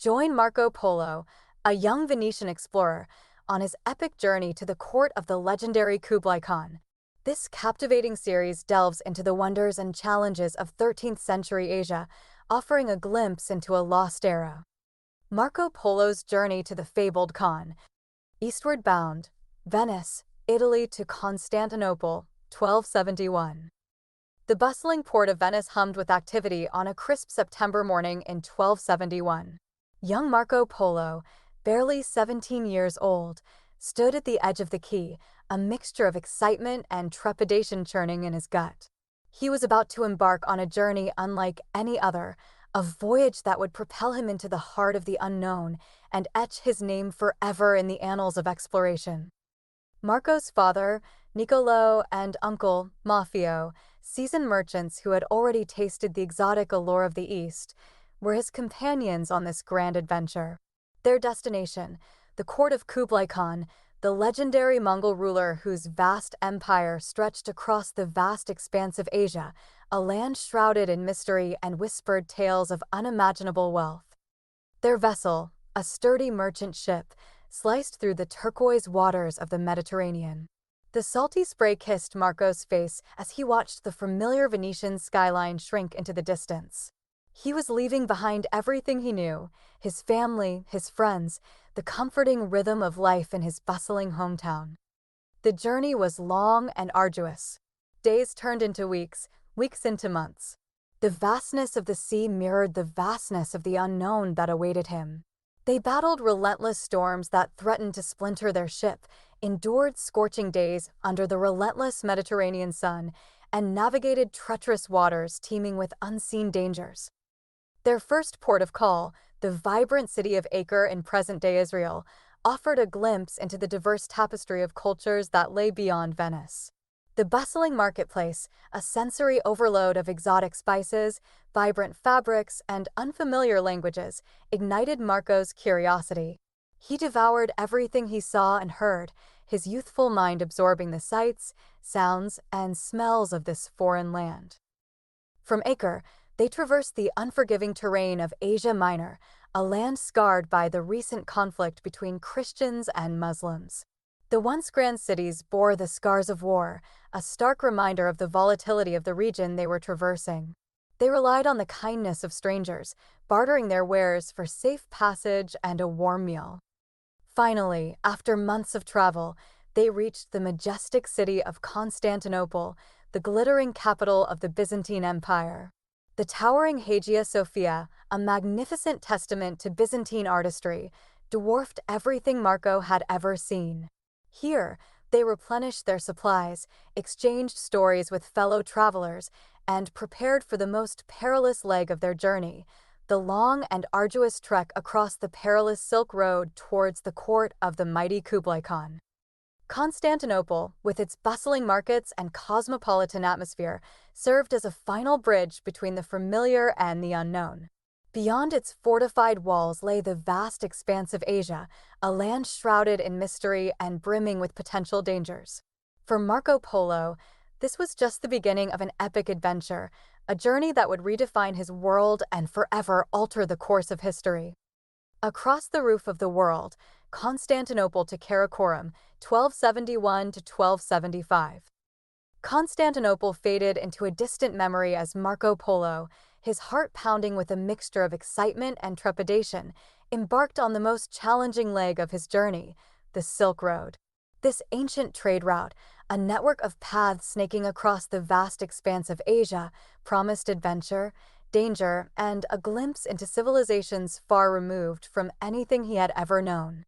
Join Marco Polo, a young Venetian explorer, on his epic journey to the court of the legendary Kublai Khan. This captivating series delves into the wonders and challenges of 13th century Asia, offering a glimpse into a lost era. Marco Polo's journey to the fabled Khan. Eastward bound, Venice, Italy to Constantinople, 1271. The bustling port of Venice hummed with activity on a crisp September morning in 1271. Young Marco Polo, barely 17 years old, stood at the edge of the quay, a mixture of excitement and trepidation churning in his gut. He was about to embark on a journey unlike any other, a voyage that would propel him into the heart of the unknown and etch his name forever in the annals of exploration. Marco's father, Niccolo, and uncle, Maffeo, seasoned merchants who had already tasted the exotic allure of the East, were his companions on this grand adventure. Their destination, the court of Kublai Khan, the legendary Mongol ruler whose vast empire stretched across the vast expanse of Asia, a land shrouded in mystery and whispered tales of unimaginable wealth. Their vessel, a sturdy merchant ship, sliced through the turquoise waters of the Mediterranean. The salty spray kissed Marco's face as he watched the familiar Venetian skyline shrink into the distance. He was leaving behind everything he knew, his family, his friends, the comforting rhythm of life in his bustling hometown. The journey was long and arduous. Days turned into weeks, weeks into months. The vastness of the sea mirrored the vastness of the unknown that awaited him. They battled relentless storms that threatened to splinter their ship, endured scorching days under the relentless Mediterranean sun, and navigated treacherous waters teeming with unseen dangers. Their first port of call, the vibrant city of Acre in present-day Israel, offered a glimpse into the diverse tapestry of cultures that lay beyond Venice. The bustling marketplace, a sensory overload of exotic spices, vibrant fabrics, and unfamiliar languages, ignited Marco's curiosity. He devoured everything he saw and heard, his youthful mind absorbing the sights, sounds, and smells of this foreign land. From Acre, they traversed the unforgiving terrain of Asia Minor, a land scarred by the recent conflict between Christians and Muslims. The once grand cities bore the scars of war, a stark reminder of the volatility of the region they were traversing. They relied on the kindness of strangers, bartering their wares for safe passage and a warm meal. Finally, after months of travel, they reached the majestic city of Constantinople, the glittering capital of the Byzantine Empire. The towering Hagia Sophia, a magnificent testament to Byzantine artistry, dwarfed everything Marco had ever seen. Here, they replenished their supplies, exchanged stories with fellow travelers, and prepared for the most perilous leg of their journey, the long and arduous trek across the perilous Silk Road towards the court of the mighty Kublai Khan. Constantinople, with its bustling markets and cosmopolitan atmosphere, served as a final bridge between the familiar and the unknown. Beyond its fortified walls lay the vast expanse of Asia, a land shrouded in mystery and brimming with potential dangers. For Marco Polo, this was just the beginning of an epic adventure, a journey that would redefine his world and forever alter the course of history. Across the roof of the world, Constantinople to Karakorum, 1271 to 1275. Constantinople faded into a distant memory as Marco Polo, his heart pounding with a mixture of excitement and trepidation, embarked on the most challenging leg of his journey, the Silk Road. This ancient trade route, a network of paths snaking across the vast expanse of Asia, promised adventure, danger, and a glimpse into civilizations far removed from anything he had ever known.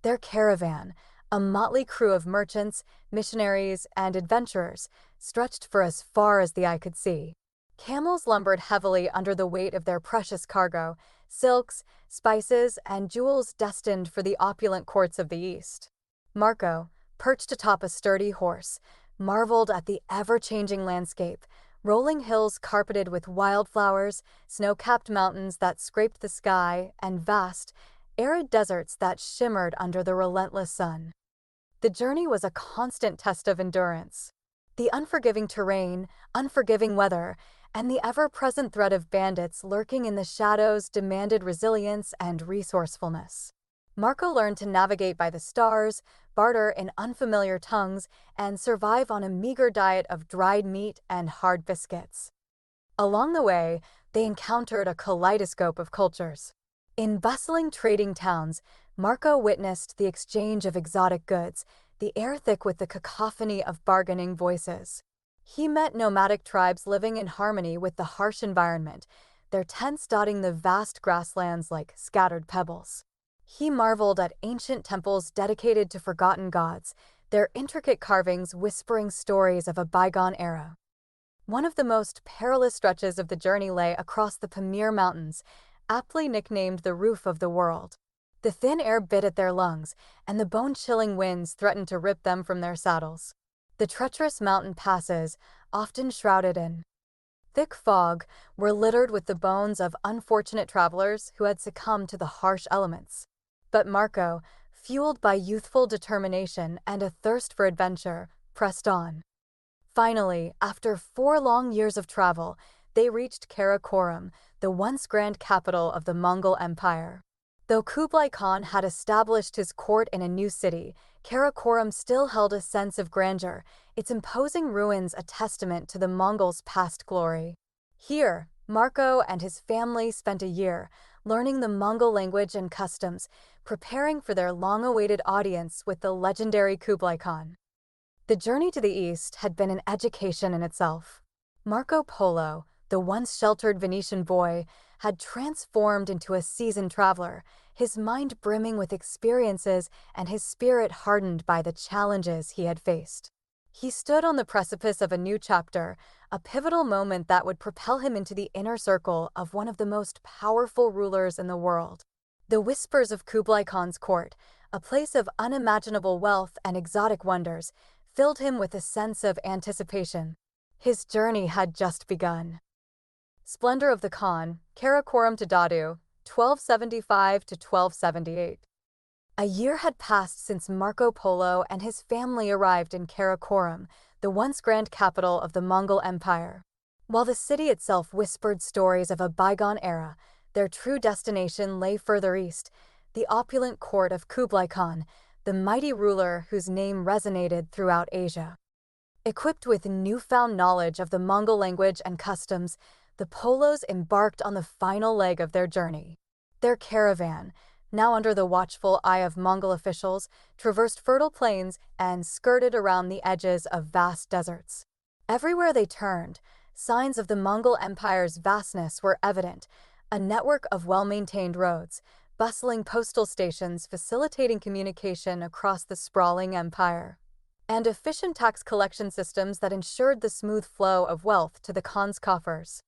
Their caravan, a motley crew of merchants, missionaries, and adventurers, stretched for as far as the eye could see. Camels lumbered heavily under the weight of their precious cargo, silks, spices, and jewels destined for the opulent courts of the East. Marco, perched atop a sturdy horse, marveled at the ever-changing landscape, rolling hills carpeted with wildflowers, snow-capped mountains that scraped the sky, and vast, arid deserts that shimmered under the relentless sun. The journey was a constant test of endurance. The unforgiving terrain, unforgiving weather, and the ever-present threat of bandits lurking in the shadows demanded resilience and resourcefulness. Marco learned to navigate by the stars, barter in unfamiliar tongues, and survive on a meager diet of dried meat and hard biscuits. Along the way, they encountered a kaleidoscope of cultures. In bustling trading towns, Marco witnessed the exchange of exotic goods, the air thick with the cacophony of bargaining voices. He met nomadic tribes living in harmony with the harsh environment, their tents dotting the vast grasslands like scattered pebbles. He marveled at ancient temples dedicated to forgotten gods, their intricate carvings whispering stories of a bygone era. One of the most perilous stretches of the journey lay across the Pamir Mountains, aptly nicknamed the Roof of the World. The thin air bit at their lungs, and the bone-chilling winds threatened to rip them from their saddles. The treacherous mountain passes, often shrouded in thick fog, were littered with the bones of unfortunate travelers who had succumbed to the harsh elements. But Marco, fueled by youthful determination and a thirst for adventure, pressed on. Finally, after 4 long years of travel, they reached Karakorum, the once grand capital of the Mongol Empire. Though Kublai Khan had established his court in a new city, Karakorum still held a sense of grandeur, its imposing ruins a testament to the Mongols' past glory. Here, Marco and his family spent a year, learning the Mongol language and customs, preparing for their long-awaited audience with the legendary Kublai Khan. The journey to the east had been an education in itself. Marco Polo, the once sheltered Venetian boy, had transformed into a seasoned traveler, his mind brimming with experiences and his spirit hardened by the challenges he had faced. He stood on the precipice of a new chapter, a pivotal moment that would propel him into the inner circle of one of the most powerful rulers in the world. The whispers of Kublai Khan's court, a place of unimaginable wealth and exotic wonders, filled him with a sense of anticipation. His journey had just begun. Splendor of the Khan, Karakorum to Dadu, 1275 to 1278. A year had passed since Marco Polo and his family arrived in Karakorum, the once grand capital of the Mongol Empire. While the city itself whispered stories of a bygone era, their true destination lay further east, the opulent court of Kublai Khan, the mighty ruler whose name resonated throughout Asia. Equipped with newfound knowledge of the Mongol language and customs, the Polos embarked on the final leg of their journey. Their caravan, now under the watchful eye of Mongol officials, traversed fertile plains and skirted around the edges of vast deserts. Everywhere they turned, signs of the Mongol Empire's vastness were evident, a network of well-maintained roads, bustling postal stations facilitating communication across the sprawling empire, and efficient tax collection systems that ensured the smooth flow of wealth to the Khan's coffers.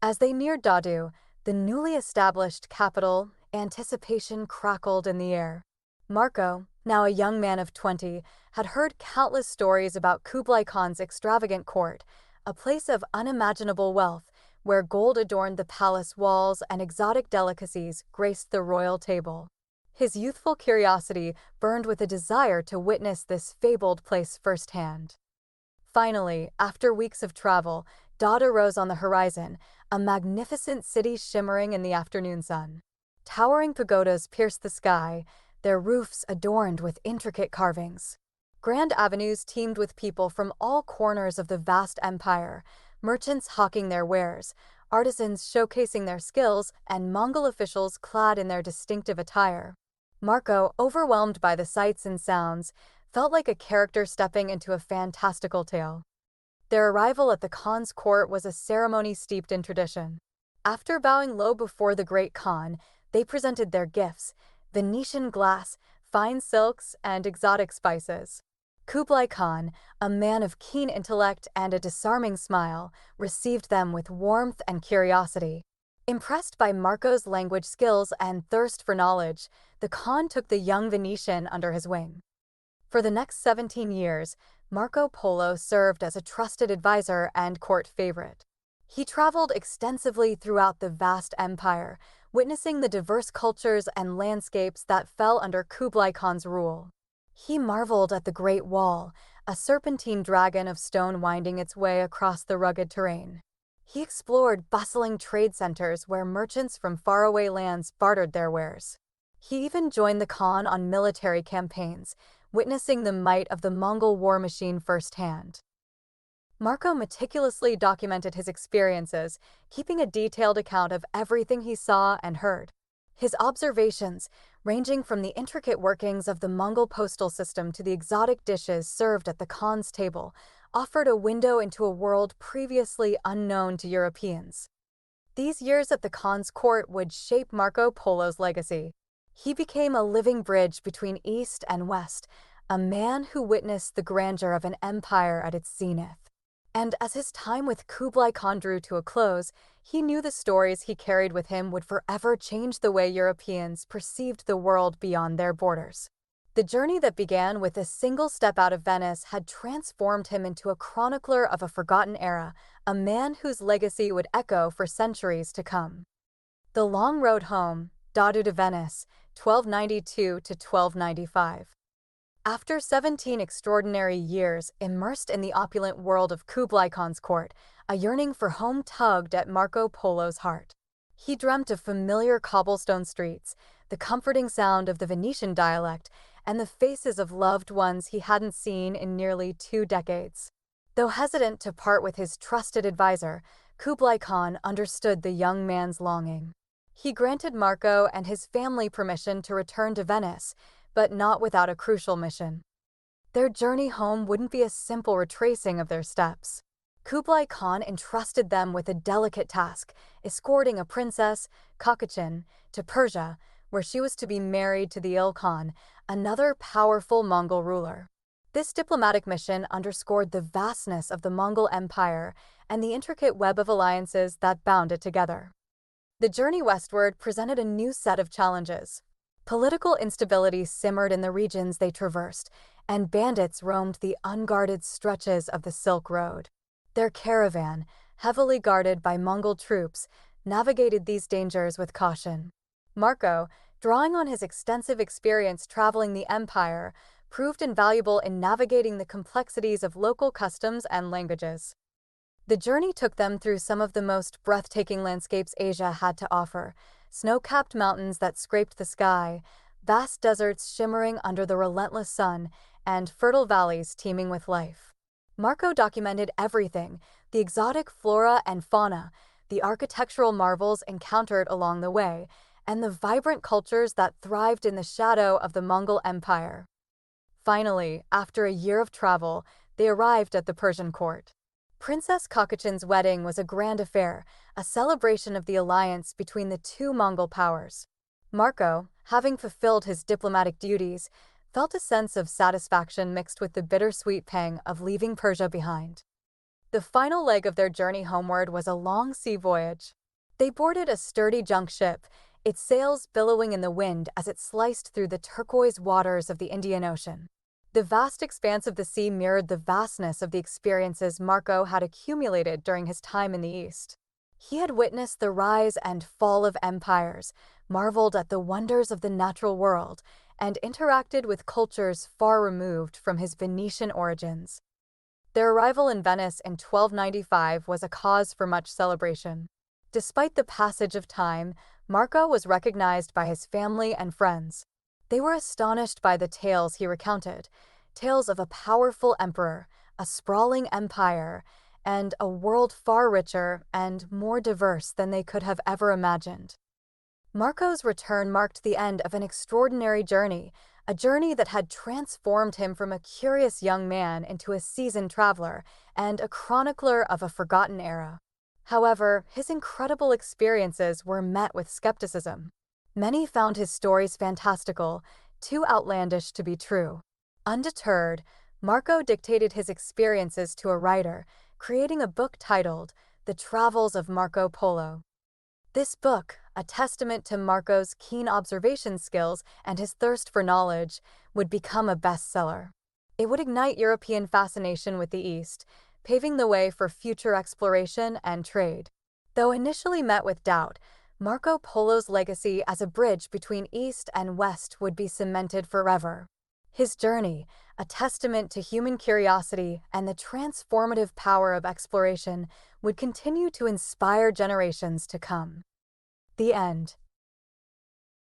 As they neared Dadu, the newly established capital, anticipation crackled in the air. Marco, now a young man of 20, had heard countless stories about Kublai Khan's extravagant court, a place of unimaginable wealth, where gold adorned the palace walls and exotic delicacies graced the royal table. His youthful curiosity burned with a desire to witness this fabled place firsthand. Finally, after weeks of travel, Dadu rose on the horizon, a magnificent city shimmering in the afternoon sun. Towering pagodas pierced the sky, their roofs adorned with intricate carvings. Grand avenues teemed with people from all corners of the vast empire, merchants hawking their wares, artisans showcasing their skills, and Mongol officials clad in their distinctive attire. Marco, overwhelmed by the sights and sounds, felt like a character stepping into a fantastical tale. Their arrival at the Khan's court was a ceremony steeped in tradition. After bowing low before the great Khan, they presented their gifts: Venetian glass, fine silks, and exotic spices. Kublai Khan, a man of keen intellect and a disarming smile, received them with warmth and curiosity. Impressed by Marco's language skills and thirst for knowledge, the Khan took the young Venetian under his wing. For the next 17 years, Marco Polo served as a trusted advisor and court favorite. He traveled extensively throughout the vast empire, witnessing the diverse cultures and landscapes that fell under Kublai Khan's rule. He marveled at the Great Wall, a serpentine dragon of stone winding its way across the rugged terrain. He explored bustling trade centers where merchants from faraway lands bartered their wares. He even joined the Khan on military campaigns, witnessing the might of the Mongol war machine firsthand. Marco meticulously documented his experiences, keeping a detailed account of everything he saw and heard. His observations, ranging from the intricate workings of the Mongol postal system to the exotic dishes served at the Khan's table, offered a window into a world previously unknown to Europeans. These years at the Khan's court would shape Marco Polo's legacy. He became a living bridge between East and West, a man who witnessed the grandeur of an empire at its zenith. And as his time with Kublai Khan drew to a close, he knew the stories he carried with him would forever change the way Europeans perceived the world beyond their borders. The journey that began with a single step out of Venice had transformed him into a chronicler of a forgotten era, a man whose legacy would echo for centuries to come. The Long Road Home, Dadu to Venice, 1292 to 1295. After 17 extraordinary years immersed in the opulent world of Kublai Khan's court, a yearning for home tugged at Marco Polo's heart. He dreamt of familiar cobblestone streets, the comforting sound of the Venetian dialect, and the faces of loved ones he hadn't seen in nearly 2 decades. Though hesitant to part with his trusted advisor, Kublai Khan understood the young man's longing. He granted Marco and his family permission to return to Venice, but not without a crucial mission. Their journey home wouldn't be a simple retracing of their steps. Kublai Khan entrusted them with a delicate task, escorting a princess, Kakachin, to Persia, where she was to be married to the Il Khan, another powerful Mongol ruler. This diplomatic mission underscored the vastness of the Mongol Empire and the intricate web of alliances that bound it together. The journey westward presented a new set of challenges. Political instability simmered in the regions they traversed, and bandits roamed the unguarded stretches of the Silk Road. Their caravan, heavily guarded by Mongol troops, navigated these dangers with caution. Marco, drawing on his extensive experience traveling the empire, proved invaluable in navigating the complexities of local customs and languages. The journey took them through some of the most breathtaking landscapes Asia had to offer: snow-capped mountains that scraped the sky, vast deserts shimmering under the relentless sun, and fertile valleys teeming with life. Marco documented everything: the exotic flora and fauna, the architectural marvels encountered along the way, and the vibrant cultures that thrived in the shadow of the Mongol Empire. Finally, after a year of travel, they arrived at the Persian court. Princess Kakachin's wedding was a grand affair, a celebration of the alliance between the two Mongol powers. Marco, having fulfilled his diplomatic duties, felt a sense of satisfaction mixed with the bittersweet pang of leaving Persia behind. The final leg of their journey homeward was a long sea voyage. They boarded a sturdy junk ship, its sails billowing in the wind as it sliced through the turquoise waters of the Indian Ocean. The vast expanse of the sea mirrored the vastness of the experiences Marco had accumulated during his time in the East. He had witnessed the rise and fall of empires, marveled at the wonders of the natural world, and interacted with cultures far removed from his Venetian origins. Their arrival in Venice in 1295 was a cause for much celebration. Despite the passage of time, Marco was recognized by his family and friends. They were astonished by the tales he recounted, tales of a powerful emperor, a sprawling empire, and a world far richer and more diverse than they could have ever imagined. Marco's return marked the end of an extraordinary journey, a journey that had transformed him from a curious young man into a seasoned traveler and a chronicler of a forgotten era. However, his incredible experiences were met with skepticism. Many found his stories fantastical, too outlandish to be true. Undeterred, Marco dictated his experiences to a writer, creating a book titled The Travels of Marco Polo. This book, a testament to Marco's keen observation skills and his thirst for knowledge, would become a bestseller. It would ignite European fascination with the East, paving the way for future exploration and trade. Though initially met with doubt, Marco Polo's legacy as a bridge between East and West would be cemented forever. His journey, a testament to human curiosity and the transformative power of exploration, would continue to inspire generations to come. The end.